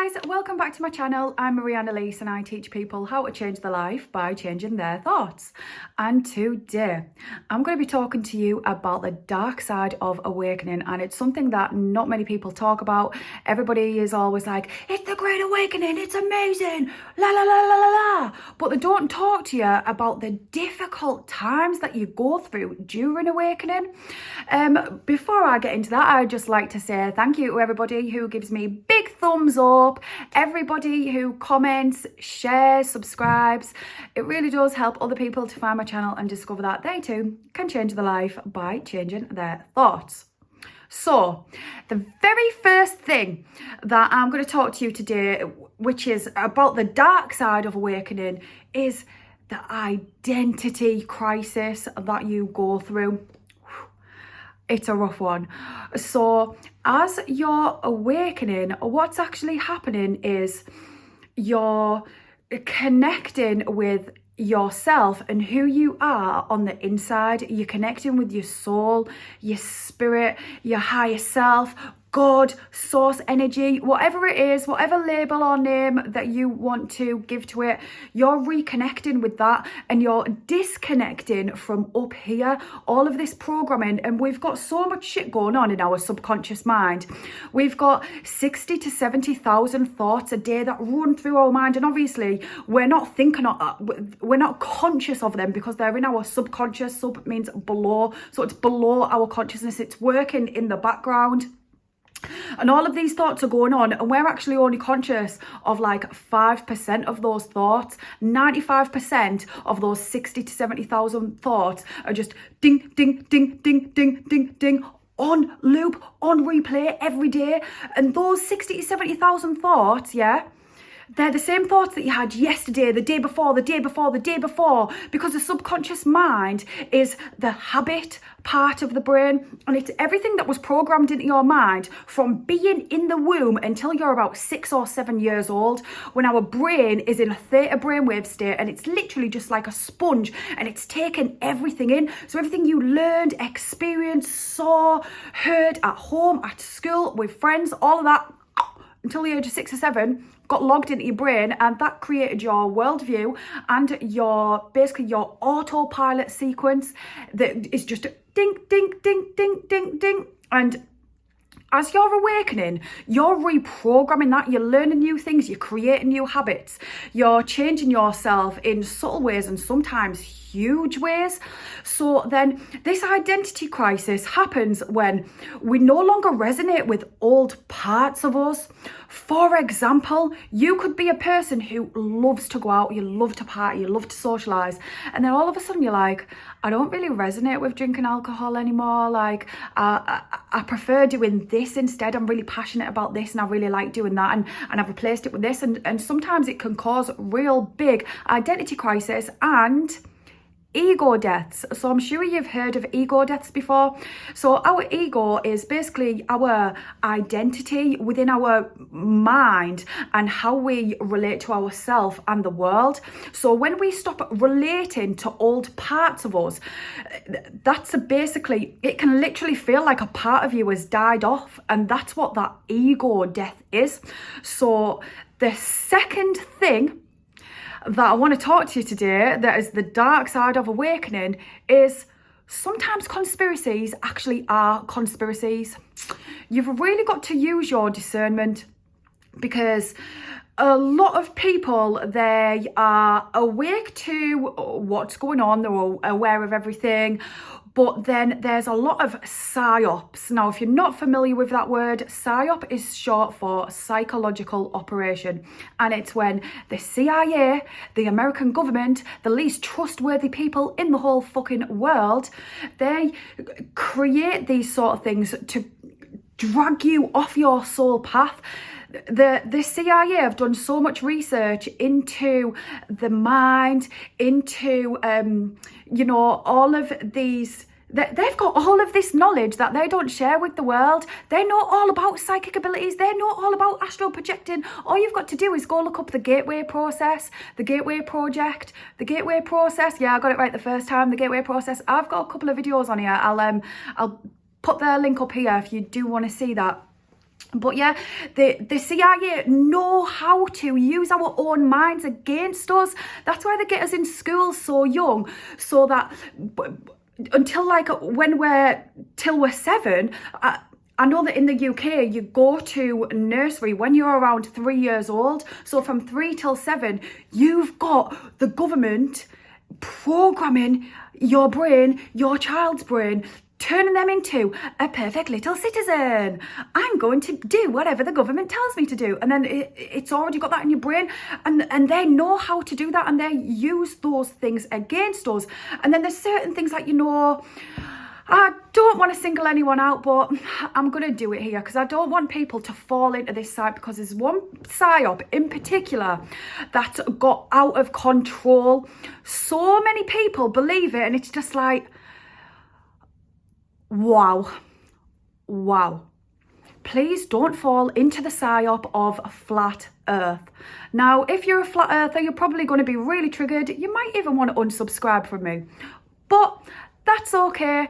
guys, welcome back to my channel. I'm Marianne Elise and I teach people how to change their life by changing their thoughts. And today I'm going to be talking to you about the dark side of awakening, and it's something that not many people talk about. Everybody is always like, it's the great awakening, it's amazing, la la la la la la, but they don't talk to you about the difficult times that you go through during awakening. Before I get into that, I'd just like to say thank you to everybody who gives me big thumbs up, everybody who comments, shares, subscribes. It really does help other people to find my channel and discover that they too can change their life by changing their thoughts. So the very first thing that I'm going to talk to you today, which is about the dark side of awakening, is the identity crisis that you go through. It's a rough one. So as you're awakening, what's actually happening is you're connecting with yourself and who you are on the inside. You're connecting with your soul, your spirit, your higher self, God, source energy, whatever it is, whatever label or name that you want to give to it, you're reconnecting with that and you're disconnecting from up here, all of this programming. And we've got so much shit going on in our subconscious mind. We've got 60 to 70,000 thoughts a day that run through our mind. And obviously we're not thinking, we're not conscious of them because they're in our subconscious. Sub means below. So it's below our consciousness. It's working in the background. And all of these thoughts are going on, and we're actually only conscious of like 5% of those thoughts. 95% of those 60 to 70,000 thoughts are just ding, ding, ding, ding, ding, ding, ding, on loop, on replay every day. And those 60 to 70,000 thoughts, yeah, they're the same thoughts that you had yesterday, the day before, the day before, the day before, because the subconscious mind is the habit part of the brain, and it's everything that was programmed into your mind from being in the womb until you're about 6 or 7 years old, when our brain is in a theta brainwave state, and it's literally just like a sponge, and it's taken everything in. So everything you learned, experienced, saw, heard at home, at school, with friends, all of that, until the age of 6 or 7, got logged into your brain, and that created your worldview and your basically your autopilot sequence that is just ding, ding, ding, ding, ding, ding. And as you're awakening, you're reprogramming that, you're learning new things, you're creating new habits, you're changing yourself in subtle ways and sometimes huge ways. So then this identity crisis happens when we no longer resonate with old parts of us. For example, you could be a person who loves to go out, you love to party, you love to socialise, and then all of a sudden you're like, I don't really resonate with drinking alcohol anymore. Like, I prefer doing this instead. I'm really passionate about this and I really like doing that, and I've replaced it with this. And sometimes it can cause real big identity crisis and ego deaths. So I'm sure you've heard of ego deaths before. So our ego is basically our identity within our mind and how we relate to ourselves and the world. So when we stop relating to old parts of us, that's basically, it can literally feel like a part of you has died off, and that's what that ego death is. So the second thing that I want to talk to you today, that is the dark side of awakening, is sometimes conspiracies actually are conspiracies. You've really got to use your discernment, because a lot of people, they are awake to what's going on, they're aware of everything, but then there's a lot of psyops. Now, if you're not familiar with that word, psyop is short for psychological operation. And it's when the CIA, the American government, the least trustworthy people in the whole fucking world, they create these sort of things to drag you off your soul path. The CIA have done so much research into the mind, into, you know, all of these. They've got all of this knowledge that they don't share with the world. They know all about psychic abilities. They know all about astral projecting. All you've got to do is go look up the Gateway Process, the Gateway Project, the Gateway Process. Yeah, I got it right the first time, the Gateway Process. I've got a couple of videos on here. I'll put their link up here if you do want to see that. But yeah, the CIA know how to use our own minds against us. That's why they get us in school so young, so that until like till we're 7. I know that in the UK, you go to nursery when you're around 3 years old. So from 3 till 7, you've got the government programming your brain, your child's brain, turning them into a perfect little citizen. I'm going to do whatever the government tells me to do. And then it's already got that in your brain. And they know how to do that, and they use those things against us. And then there's certain things like, I don't want to single anyone out, but I'm going to do it here because I don't want people to fall into this site, because there's one psyop in particular that got out of control. So many people believe it, and it's just like, wow. Please don't fall into the psyop of flat earth. Now, if you're a flat earther, you're probably going to be really triggered. You might even want to unsubscribe from me, but that's okay.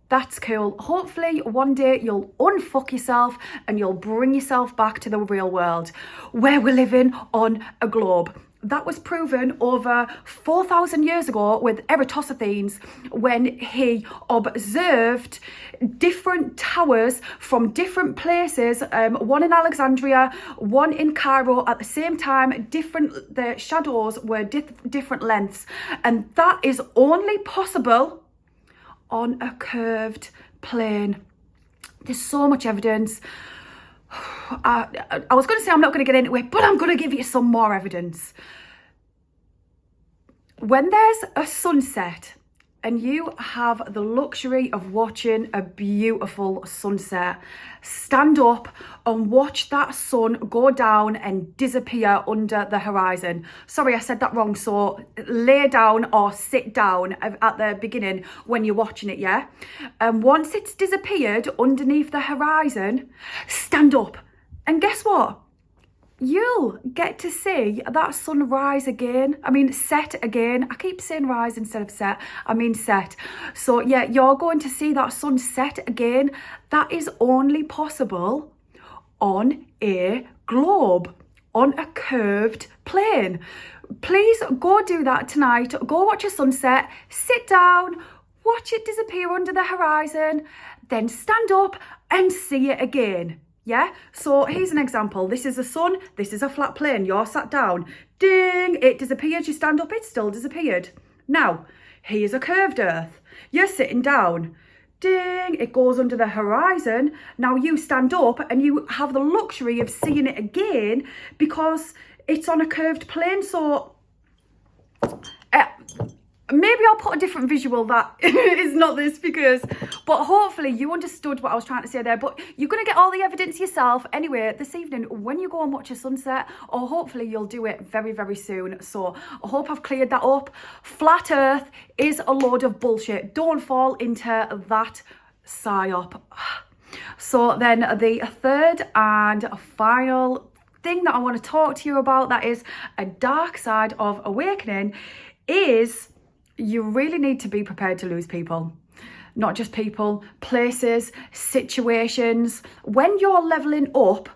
That's cool. Hopefully one day you'll unfuck yourself and you'll bring yourself back to the real world, where we're living on a globe. That was proven over 4,000 years ago with Eratosthenes, when he observed different towers from different places, one in Alexandria, one in Cairo at the same time. The shadows were different lengths, and that is only possible on a curved plane. There's so much evidence. I was going to say I'm not going to get into it, but I'm going to give you some more evidence. When there's a sunset and you have the luxury of watching a beautiful sunset, stand up and watch that sun go down and disappear under the horizon. Sorry, I said that wrong. So lay down or sit down at the beginning when you're watching it, yeah? And once it's disappeared underneath the horizon, stand up. And guess what? You'll get to see that sun rise again. I mean, set again. I keep saying rise instead of set. I mean set. So yeah, you're going to see that sun set again. That is only possible on a globe, on a curved plane. Please go do that tonight. Go watch a sunset, sit down, watch it disappear under the horizon, then stand up and see it again. Yeah, so here's an example. This is the sun, this is a flat plane. You're sat down, ding, it disappeared. You stand up, it still disappeared. Now, here's a curved earth. You're sitting down, ding, it goes under the horizon. Now you stand up and you have the luxury of seeing it again because it's on a curved plane. So maybe I'll put a different visual that is not this, but hopefully you understood what I was trying to say there. But you're going to get all the evidence yourself anyway this evening when you go and watch a sunset, or hopefully you'll do it very, very soon. So I hope I've cleared that up. Flat earth is a load of bullshit. Don't fall into that psyop. So then the third and final thing that I want to talk to you about, that is a dark side of awakening, is you really need to be prepared to lose people. Not just people, places, situations. When you're leveling up,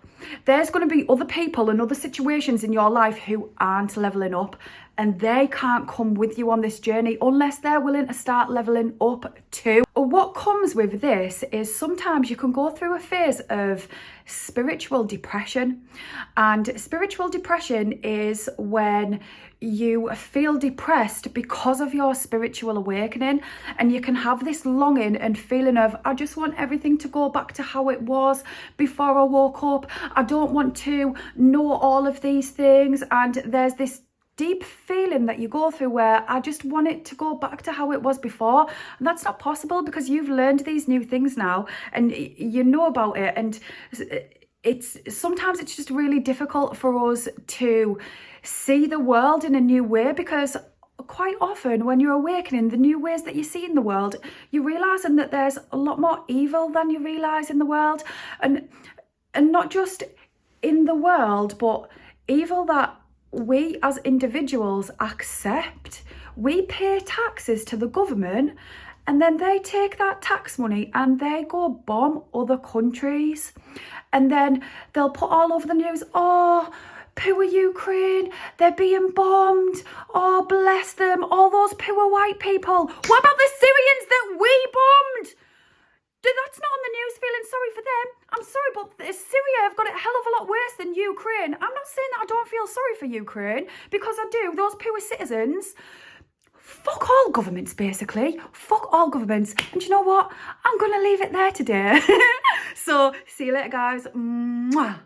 there's going to be other people and other situations in your life who aren't leveling up, and they can't come with you on this journey unless they're willing to start leveling up too. What comes with this is sometimes you can go through a phase of spiritual depression, and spiritual depression is when you feel depressed because of your spiritual awakening, and you can have this longing and feeling of, I just want everything to go back to how it was before I woke up. I don't want to know all of these things. And there's this deep feeling that you go through where I just want it to go back to how it was before. And that's not possible because you've learned these new things now and you know about it. And sometimes it's just really difficult for us to see the world in a new way, because quite often when you're awakening, the new ways that you see in the world, you're realizing that there's a lot more evil than you realize in the world, and not just in the world, but evil that we as individuals accept. We pay taxes to the government, and then they take that tax money and they go bomb other countries. And then they'll put all over the news, oh, poor Ukraine, they're being bombed. Oh, bless them, all those poor white people. What about the Syrians that we bombed? That's not on the news, feeling sorry for them. I'm sorry, but Syria have got it a hell of a lot worse than Ukraine. I'm not saying that I don't feel sorry for Ukraine, because I do. Those poor citizens. Fuck all governments, basically. Fuck all governments. And you know what? I'm going to leave it there today. So, see you later, guys. Mwah.